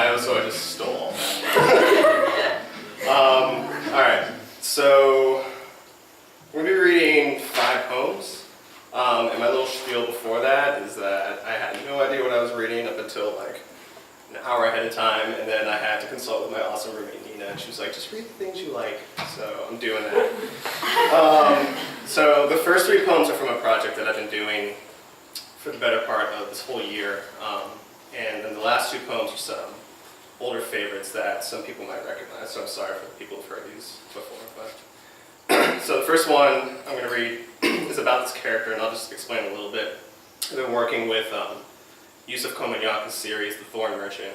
bio, so I just stole all that. Alright, so we're going to be reading 5 poems. And my little spiel before that is that I had no idea what I was reading up until like an hour ahead of time, and then I had to consult with my awesome roommate Nina, and she was like, just read the things you like, so I'm doing that. So the first 3 poems are from a project that I've been doing for the better part of this whole year, and then the last 2 poems are some older favorites that some people might recognize, so I'm sorry for the people who've heard these before. But so the first one I'm going to read is about this character, and I'll just explain a little bit. I've been working with Yusuf Komanyaka's series, The Thorn Merchant,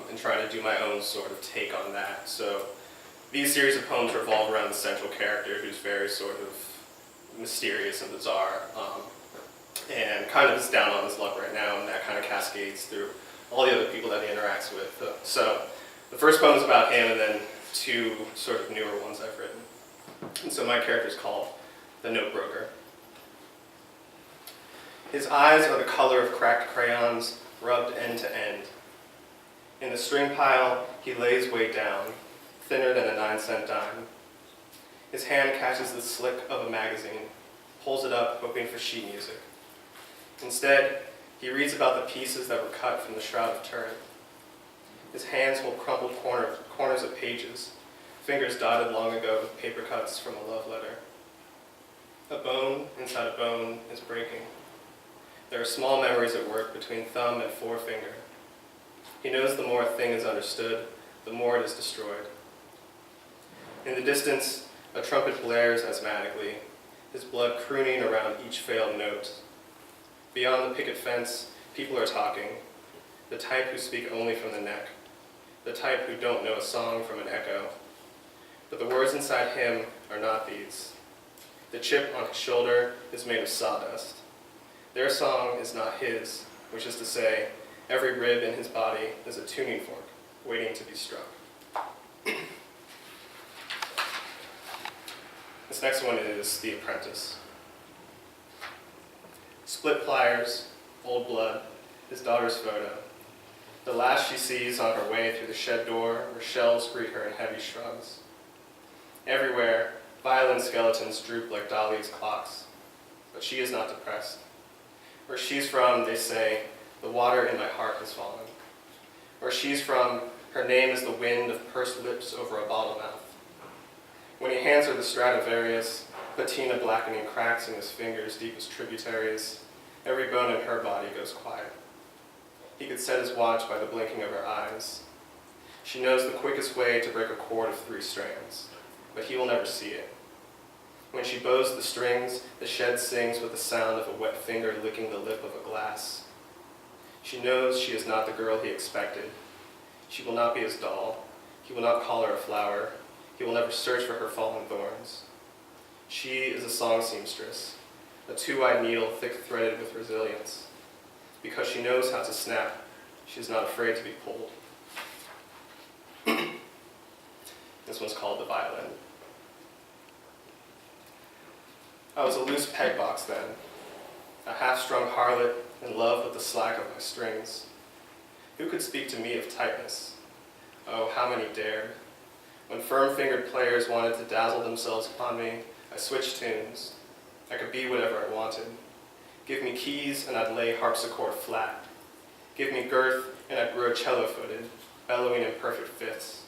and trying to do my own sort of take on that. So these series of poems revolve around the central character, who's very sort of mysterious and bizarre, and kind of is down on his luck right now, and that kind of cascades through all the other people that he interacts with. So the first poem is about him, and then 2 sort of newer ones I've written. And so my character is called The Notebroker. His eyes are the color of cracked crayons, rubbed end to end. In the string pile, he lays way down, thinner than a 9-cent dime. His hand catches the slick of a magazine, pulls it up, hoping for sheet music. Instead, he reads about the pieces that were cut from the Shroud of Turin. His hands hold crumpled corners of pages, fingers dotted long ago with paper cuts from a love letter. A bone inside a bone is breaking. There are small memories at work between thumb and forefinger. He knows the more a thing is understood, the more it is destroyed. In the distance, a trumpet blares asthmatically, his blood crooning around each failed note. Beyond the picket fence, people are talking, the type who speak only from the neck, the type who don't know a song from an echo. But the words inside him are not these. The chip on his shoulder is made of sawdust. Their song is not his, which is to say, every rib in his body is a tuning fork, waiting to be struck. This next one is The Apprentice. Split pliers, old blood, his daughter's photo. The last she sees on her way through the shed door where shelves greet her in heavy shrugs. Everywhere, violin skeletons droop like Dali's clocks, but she is not depressed. Where she's from, they say, the water in my heart has fallen. Where she's from, her name is the wind of pursed lips over a bottle mouth. When he hands her the Stradivarius, patina blackening cracks in his fingers deep as tributaries, every bone in her body goes quiet. He could set his watch by the blinking of her eyes. She knows the quickest way to break a cord of 3 strands, but he will never see it. When she bows the strings, the shed sings with the sound of a wet finger licking the lip of a glass. She knows she is not the girl he expected. She will not be his doll. He will not call her a flower. He will never search for her fallen thorns. She is a song seamstress, a 2-eyed needle thick-threaded with resilience. Because she knows how to snap, she is not afraid to be pulled. This one's called The Violin. I was a loose peg box then, a half-strung harlot in love with the slack of my strings. Who could speak to me of tightness? Oh, how many dared? When firm-fingered players wanted to dazzle themselves upon me, I switched tunes. I could be whatever I wanted. Give me keys and I'd lay harpsichord flat. Give me girth and I'd grow cello-footed, bellowing in perfect fifths.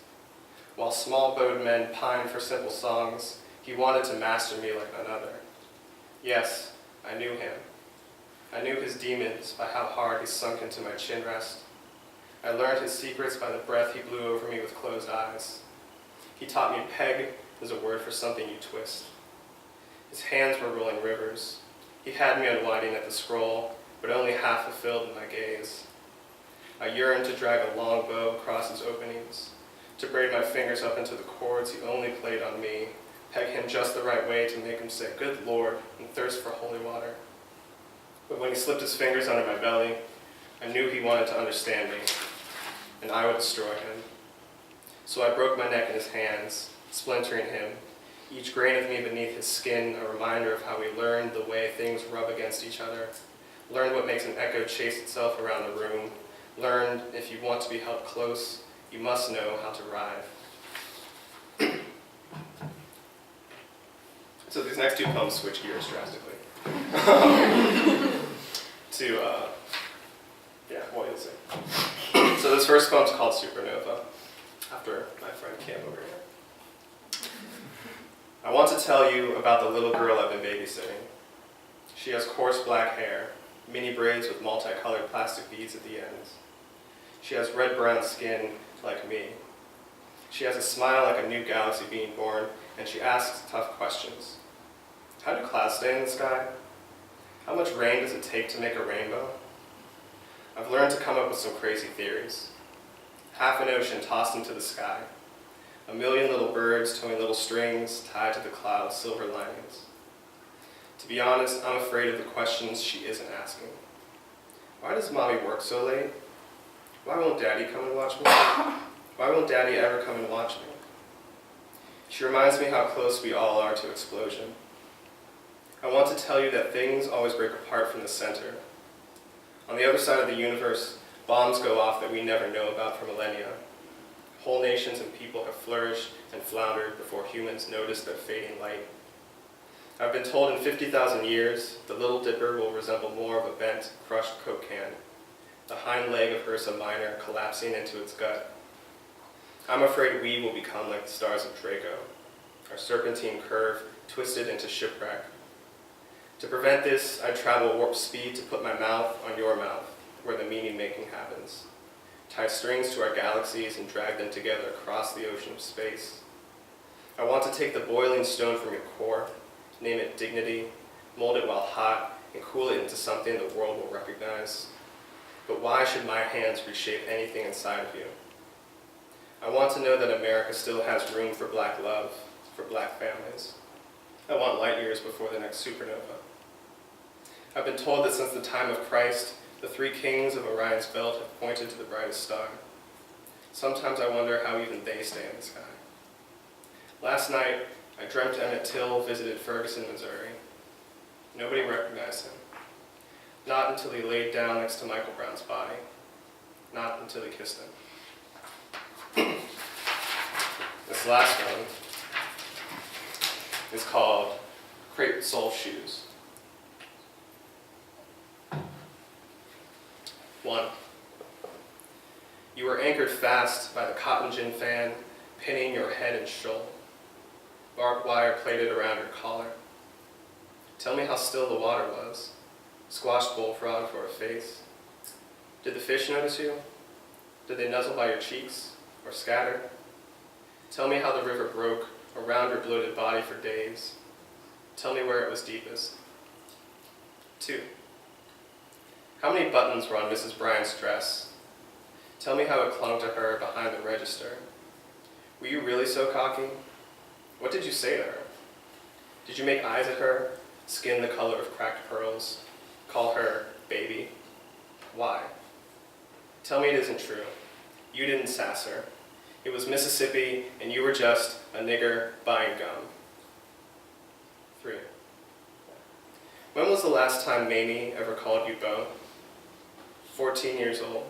While small-bowed men pined for simple songs, he wanted to master me like none other. Yes, I knew him. I knew his demons by how hard he sunk into my chin rest. I learned his secrets by the breath he blew over me with closed eyes. He taught me peg is a word for something you twist. His hands were rolling rivers. He had me unwinding at the scroll, but only half fulfilled in my gaze. I yearned to drag a long bow across his openings, to braid my fingers up into the chords he only played on me, peg him just the right way to make him say, "Good Lord," and thirst for holy water. But when he slipped his fingers under my belly, I knew he wanted to understand me, and I would destroy him. So I broke my neck in his hands, splintering him, each grain of me beneath his skin a reminder of how we learned the way things rub against each other, learned what makes an echo chase itself around the room, learned if you want to be held close, You must know how to ride. So these next two poems switch gears drastically. What you'll see. So this first poem's called Supernova, after my friend Cam over here. I want to tell you about the little girl I've been babysitting. She has coarse black hair, mini braids with multicolored plastic beads at the ends. She has red-brown skin like me. She has a smile like a new galaxy being born, and she asks tough questions. How do clouds stay in the sky? How much rain does it take to make a rainbow? I've learned to come up with some crazy theories. Half an ocean tossed into the sky. A million little birds towing little strings tied to the clouds' silver linings. To be honest, I'm afraid of the questions she isn't asking. Why does Mommy work so late? Why won't Daddy come and watch me? Why won't Daddy ever come and watch me? She reminds me how close we all are to explosion. I want to tell you that things always break apart from the center. On the other side of the universe, bombs go off that we never know about for millennia. Whole nations and people have flourished and floundered before humans notice their fading light. I've been told in 50,000 years, the Little Dipper will resemble more of a bent, crushed Coke can, the hind leg of Ursa Minor collapsing into its gut. I'm afraid we will become like the stars of Draco, our serpentine curve twisted into shipwreck. To prevent this, I travel warp speed to put my mouth on your mouth, where the meaning-making happens. Tie strings to our galaxies and drag them together across the ocean of space. I want to take the boiling stone from your core, name it dignity, mold it while hot, and cool it into something the world will recognize. But why should my hands reshape anything inside of you? I want to know that America still has room for black love, for black families. I want light years before the next supernova. I've been told that since the time of Christ, the three kings of Orion's belt have pointed to the brightest star. Sometimes I wonder how even they stay in the sky. Last night, I dreamt Emmett Till visited Ferguson, Missouri. Nobody recognized him. Not until he laid down next to Michael Brown's body. Not until he kissed him. This last one is called Crepe Sole Shoes. 1. You were anchored fast by the cotton gin fan, pinning your head in shoal. Barbed wire plaited around your collar. Tell me how still the water was. Squashed bullfrog for a face. Did the fish notice you? Did they nuzzle by your cheeks or scatter? Tell me how the river broke around your bloated body for days. Tell me where it was deepest. 2. How many buttons were on Mrs. Bryant's dress? Tell me how it clung to her behind the register. Were you really so cocky? What did you say to her? Did you make eyes at her, skin the color of cracked pearls, call her baby? Why? Tell me it isn't true. You didn't sass her. It was Mississippi, and you were just a nigger buying gum. 3. When was the last time Mamie ever called you Beau? 14 years old.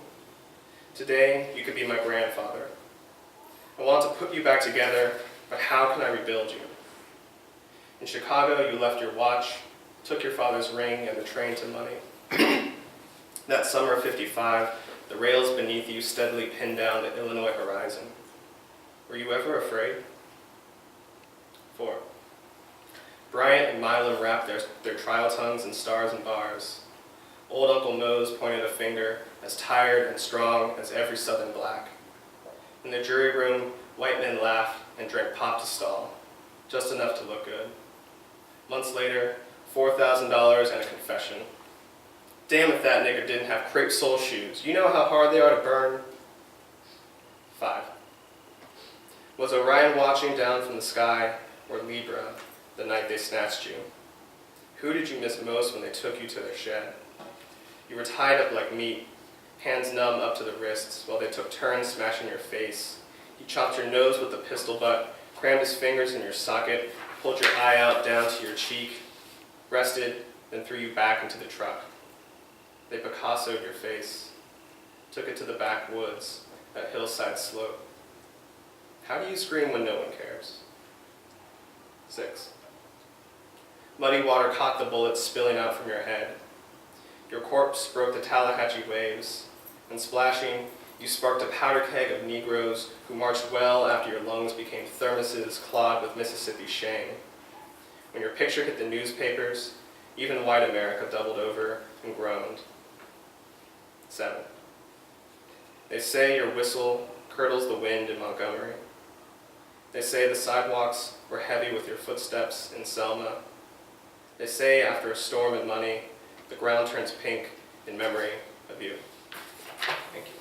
Today, you could be my grandfather. I want to put you back together, but how can I rebuild you? In Chicago, you left your watch, took your father's ring, and the train to money. That summer of '55, the rails beneath you steadily pinned down the Illinois horizon. Were you ever afraid? 4. Bryant and Milam wrapped their trial tongues in stars and bars. Old Uncle Mose pointed a finger, as tired and strong as every Southern black. In the jury room, white men laughed and drank pop to stall, just enough to look good. Months later, $4,000 and a confession. Damn if that nigger didn't have crepe sole shoes. You know how hard they are to burn? 5. Was Orion watching down from the sky, or Libra, the night they snatched you? Who did you miss most when they took you to their shed? You were tied up like meat, hands numb up to the wrists, while they took turns smashing your face. He chopped your nose with the pistol butt, crammed his fingers in your socket, pulled your eye out down to your cheek, rested, then threw you back into the truck. They Picasso'd your face, took it to the backwoods, that hillside slope. How do you scream when no one cares? 6. Muddy water caught the bullets spilling out from your head. Your corpse broke the Tallahatchie waves, and splashing, you sparked a powder keg of Negroes who marched well after your lungs became thermoses clogged with Mississippi shame. When your picture hit the newspapers, even white America doubled over and groaned. 7. They say your whistle curdles the wind in Montgomery. They say the sidewalks were heavy with your footsteps in Selma. They say after a storm and money, the ground turns pink in memory of you. Thank you.